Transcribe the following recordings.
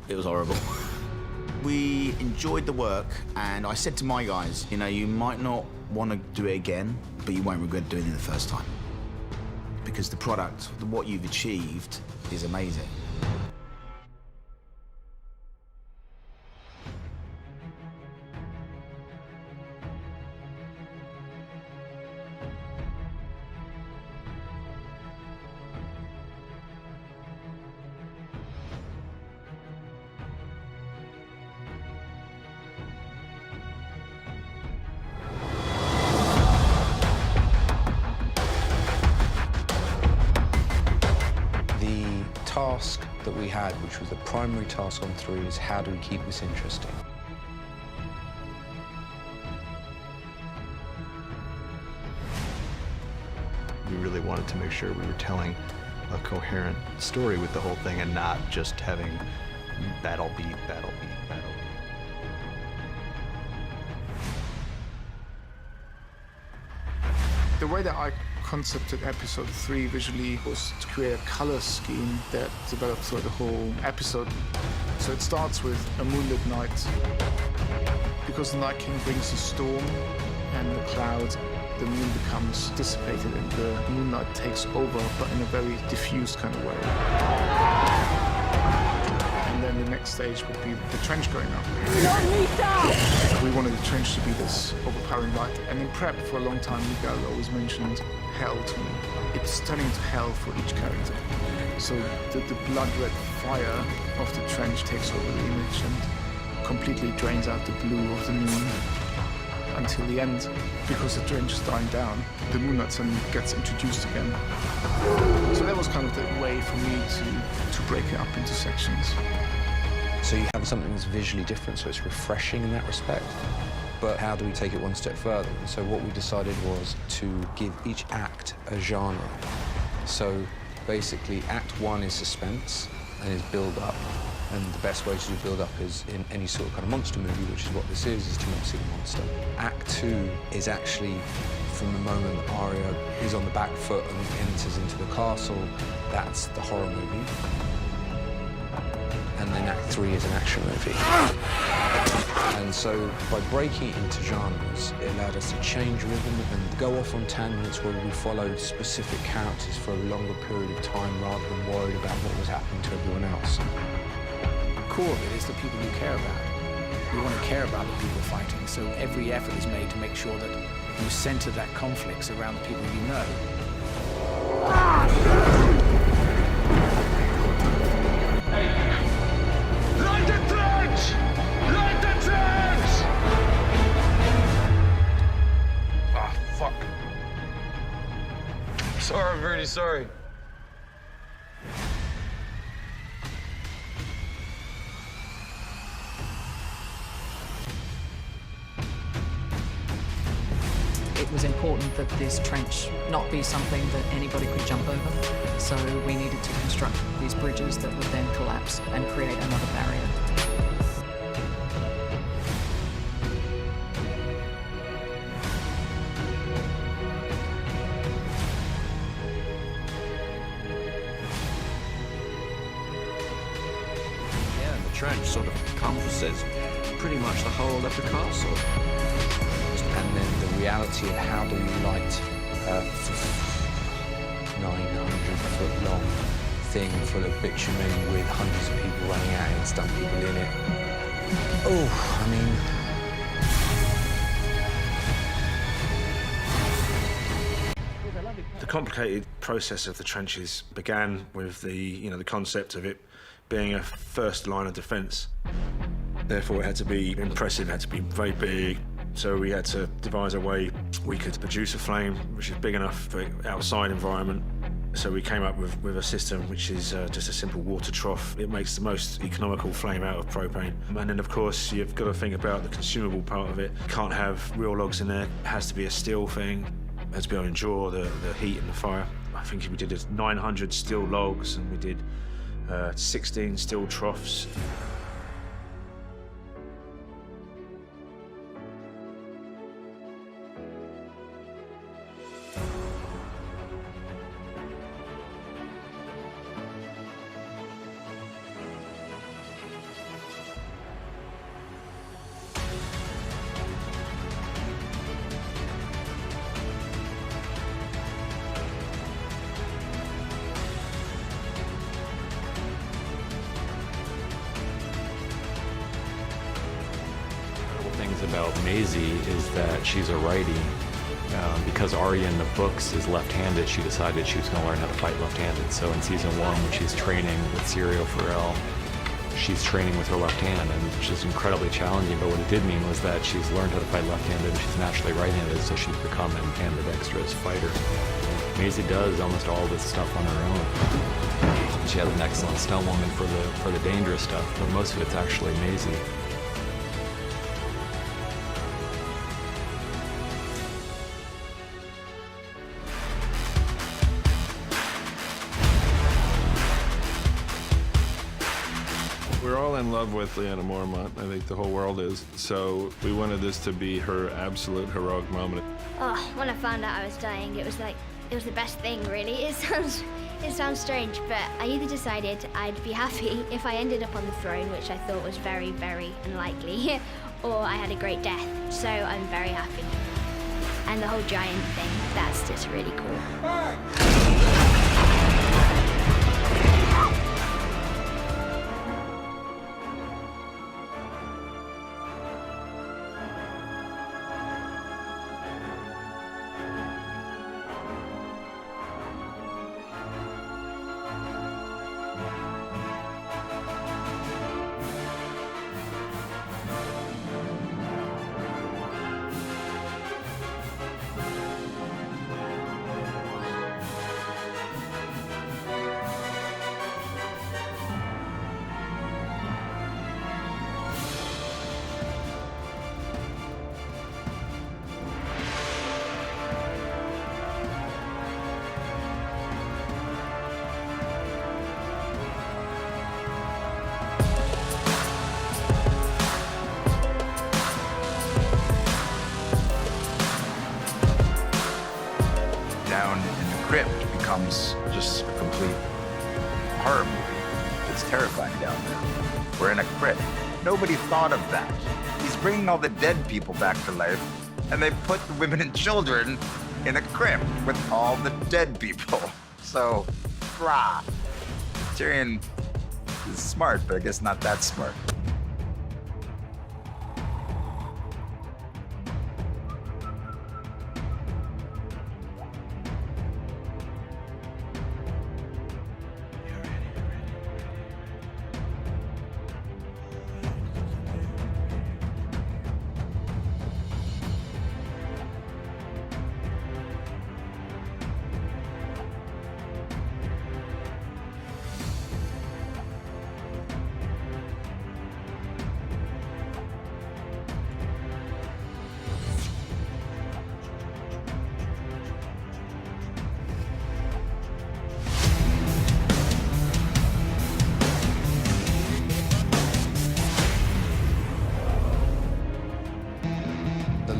It was horrible. We enjoyed the work, and I said to my guys, you know, you might not want to do it again, but you won't regret doing it the first time. Because the product, what you've achieved, is amazing. Task that we had, which was the primary task on 3, is how do we keep this interesting? We really wanted to make sure we were telling a coherent story with the whole thing and not just having battle beat, battle beat, battle beat. The way that I concepted episode 3 visually was to create a color scheme that developed throughout the whole episode. So it starts with a moonlit night. Because the Night King brings the storm and the clouds, the moon becomes dissipated and the moonlight takes over, but in a very diffused kind of way. And then the next stage would be the trench going up. We wanted the trench to be this overpowering light. And in prep for a long time, Miguel always mentioned hell to me. It's turning into hell for each character. So the blood-red fire of the trench takes over the image and completely drains out the blue of the moon until the end. Because the trench is dying down, the moonlight suddenly gets introduced again. So that was kind of the way for me to break it up into sections. So you have something that's visually different, so it's refreshing in that respect. But how do we take it one step further? So what we decided was to give each act a genre. So basically, Act 1 is suspense and is build-up. And the best way to do build-up is in any sort of kind of monster movie, which is what this is to not see the monster. Act 2 is actually from the moment that Arya is on the back foot and enters into the castle, that's the horror movie. And then Act 3 is an action movie. And so by breaking it into genres, it allowed us to change rhythm and go off on tangents where we followed specific characters for a longer period of time rather than worried about what was happening to everyone else. The core of it is the people you care about. You want to care about the people fighting, so every effort is made to make sure that you center that conflict around the people you know. Light the trench! Light the trench! Ah, fuck. Sorry, I'm really sorry. It was important that this trench not be something that anybody could jump over. So we needed to construct these bridges that would then collapse and create another barrier. Yeah, and the trench sort of encompasses pretty much the whole of the castle. And then the reality of how do we light a 900-foot-long thing full of bitumen with hundreds of people running at it and stunt people in it. Oh, I mean... The complicated process of the trenches began with the concept of it being a first line of defence. Therefore, it had to be impressive, it had to be very big. So we had to devise a way we could produce a flame which is big enough for outside environment. So we came up with a system which is just a simple water trough. It makes the most economical flame out of propane. And then, of course, you've got to think about the consumable part of it. You can't have real logs in there. It has to be a steel thing. It has to be able to endure the heat and the fire. I think we did 900 steel logs and we did 16 steel troughs. about Maisie is that she's a righty. Because Arya in the books is left-handed, she decided she was going to learn how to fight left-handed. So in season 1, when she's training with Syrio Forel, she's training with her left hand, and which is incredibly challenging. But what it did mean was that she's learned how to fight left-handed, and she's naturally right-handed, so she's become an ambidextrous fighter. Maisie does almost all this stuff on her own. She has an excellent stunt woman for the dangerous stuff, but most of it's actually Maisie. We're all in love with Lyanna Mormont. I think the whole world is. So we wanted this to be her absolute heroic moment. Oh, when I found out I was dying, it was the best thing, really. It sounds strange, but I either decided I'd be happy if I ended up on the throne, which I thought was very, very unlikely, or I had a great death. So I'm very happy. And the whole giant thing, that's just really cool. Down in the crypt becomes just a complete horror movie. It's terrifying down there. We're in a crypt. Nobody thought of that. He's bringing all the dead people back to life, and they put the women and children in a crypt with all the dead people. So, rah. Tyrion is smart, but I guess not that smart.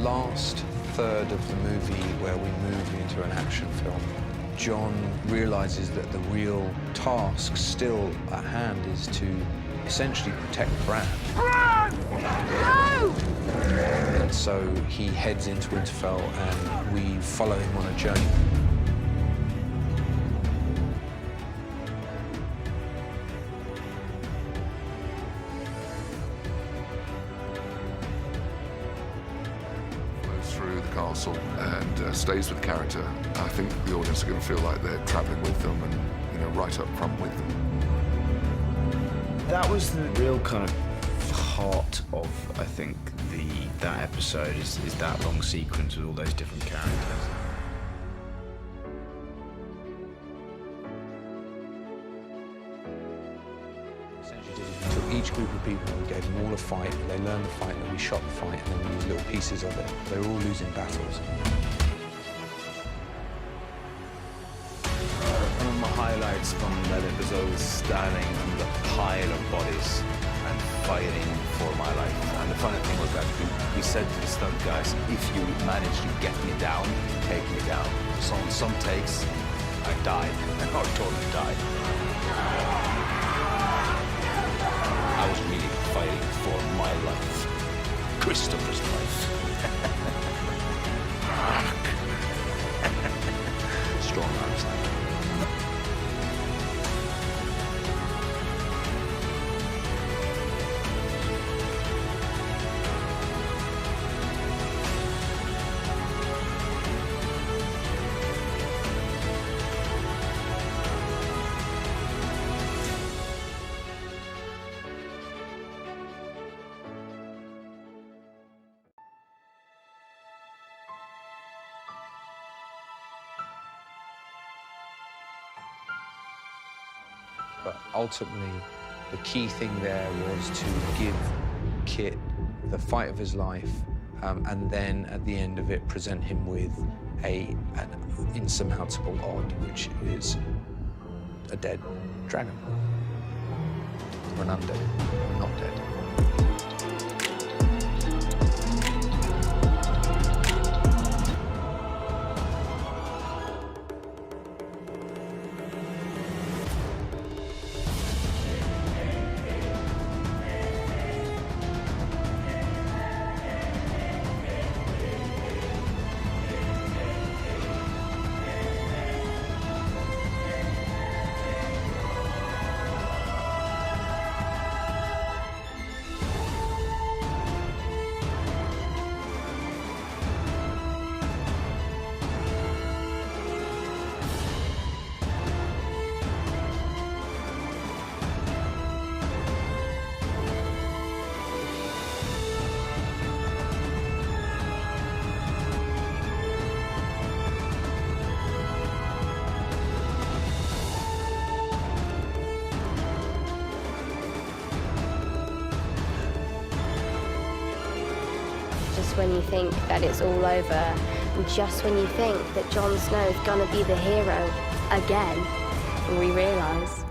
Last third of the movie where we move into an action film, John realizes that the real task still at hand is to essentially protect Bran. No! And so he heads into Winterfell and we follow him on a journey. Through the castle and stays with the character. I think the audience are going to feel like they're traveling with them and, you know, right up front with them. That was the real kind of heart of, I think, that episode is that long sequence with all those different characters. We took each group of people, we gave them all a fight, they learned the fight, and then we shot the fight, and then we used little pieces of it. They were all losing battles. One of my highlights from that episode is standing on the pile of bodies and fighting for my life. And the funny thing was that we said to the stunt guys, if you manage to get me down, take me down. So on some takes, I died, or totally died. I was really fighting for my life. Christopher's life. Strong arms. But ultimately, the key thing there was to give Kit the fight of his life, and then at the end of it, present him with an insurmountable odd, which is a dead dragon. Or an undead, or not dead. Just when you think that it's all over, and just when you think that Jon Snow's gonna be the hero again, we realise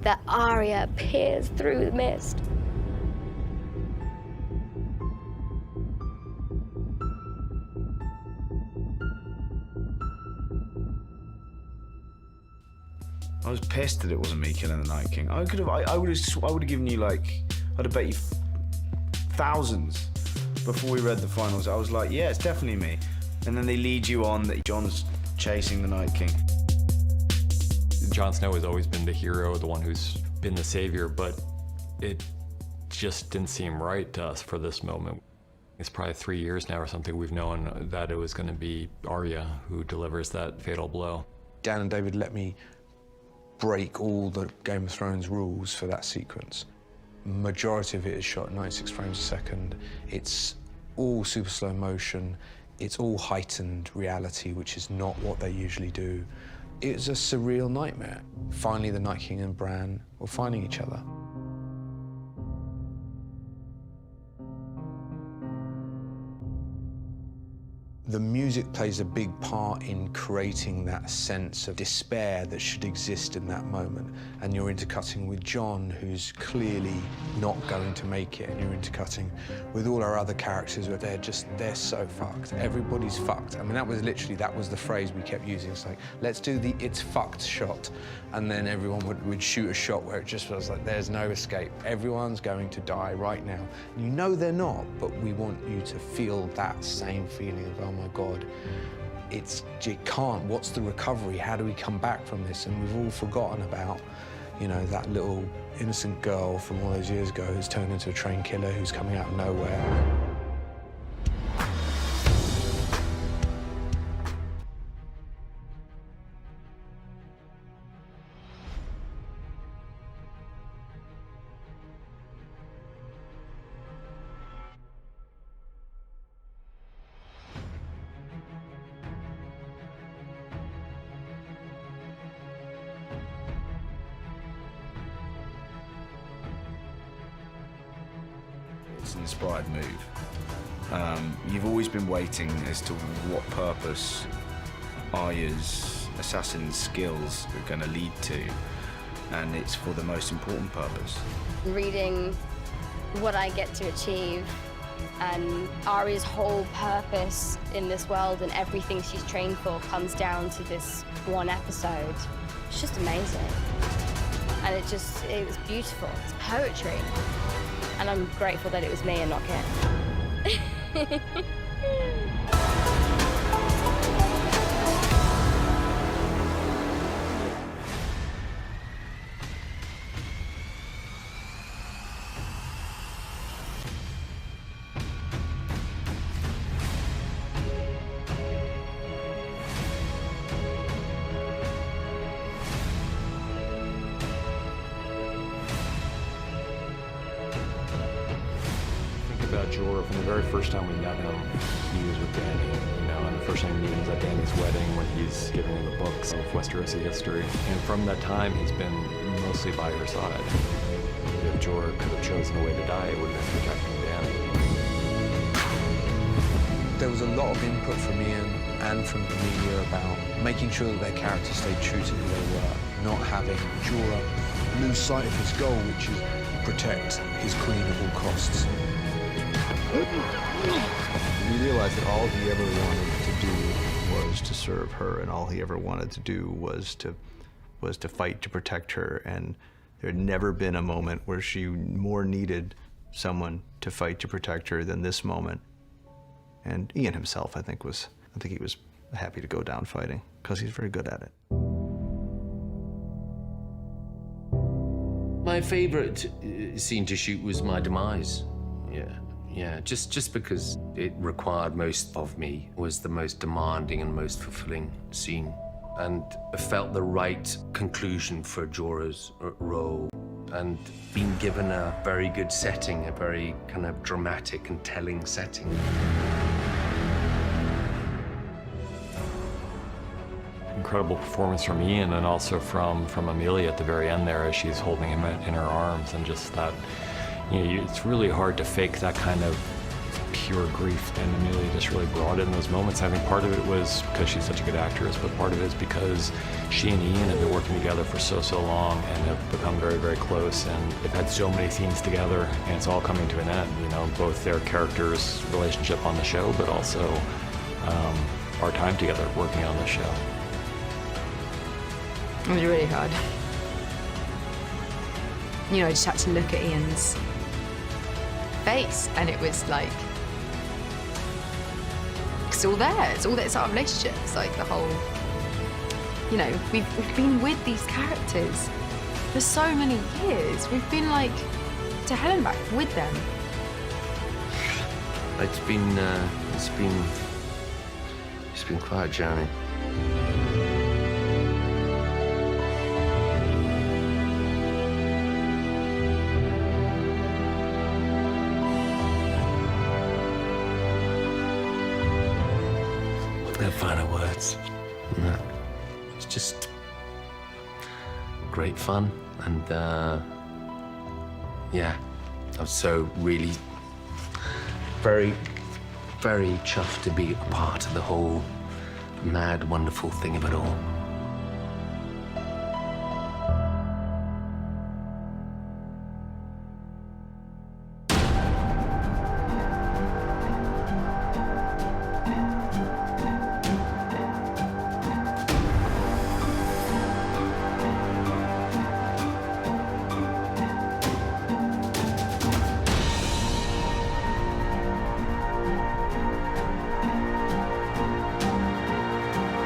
that Arya peers through the mist. I was pissed that it wasn't me killing the Night King. I would have given you like, I'd have bet you thousands before we read the finals. I was like, yeah, it's definitely me. And then they lead you on that Jon's chasing the Night King. Jon Snow has always been the hero, the one who's been the savior, but it just didn't seem right to us for this moment. It's probably 3 years now or something we've known that it was going to be Arya who delivers that fatal blow. Dan and David let me break all the Game of Thrones rules for that sequence. Majority of it is shot at 96 frames a second. It's all super slow motion. It's all heightened reality, which is not what they usually do. It's a surreal nightmare. Finally, the Night King and Bran were finding each other. The music plays a big part in creating that sense of despair that should exist in that moment. And you're intercutting with Jon, who's clearly not going to make it, and you're intercutting with all our other characters where they're so fucked. Everybody's fucked. I mean, that was the phrase we kept using. It's like, let's do the it's fucked shot. And then everyone would shoot a shot where it just was like, there's no escape. Everyone's going to die right now. And you know they're not, but we want you to feel that same feeling of, oh my God, it can't. What's the recovery? How do we come back from this? And we've all forgotten about, you know, that little innocent girl from all those years ago who's turned into a train killer who's coming out of nowhere. It's an inspired move. You've always been waiting as to what purpose Arya's assassin skills are going to lead to, and it's for the most important purpose. Reading what I get to achieve and Arya's whole purpose in this world and everything she's trained for comes down to this one episode. It's just amazing. And it was beautiful. It's poetry. And I'm grateful that it was me and not Kit. About Jorah, from the very first time we met him, he was with Dany. You know, and the first time you meet him is at Danny's wedding when he's giving her the books of Westerosi history. And from that time, he's been mostly by her side. If Jorah could have chosen a way to die, it would have been protecting Danny. There was a lot of input from Ian and from Emilia about making sure that their characters stayed true to who they were, not having Jorah lose sight of his goal, which is protect his queen at all costs. We realized that all he ever wanted to do was to serve her, and all he ever wanted to do was to fight to protect her, and there had never been a moment where she more needed someone to fight to protect her than this moment. And Ian himself, I think he was happy to go down fighting, because he's very good at it. My favorite scene to shoot was my demise. Yeah, just because it required most of me, was the most demanding and most fulfilling scene. And it felt the right conclusion for Jorah's role, and being given a very good setting, a very kind of dramatic and telling setting. Incredible performance from Ian, and also from Emilia at the very end there as she's holding him in her arms, and just that, it's really hard to fake that kind of pure grief, and Emilia just really brought it in those moments. I think part of it was because she's such a good actress, but part of it is because she and Ian have been working together for so long and have become very, very close, and they've had so many scenes together, and it's all coming to an end, both their characters' relationship on the show, but also our time together working on the show. It was really hard. I just had to look at Ian's face, and it was like, it's all there. It's our relationship. It's like the whole, we've been with these characters for so many years. We've been like to hell and back with them. It's been quite a journey. No final words. No. It's just great fun, and yeah, I was so really very, very chuffed to be a part of the whole mad, wonderful thing of it all.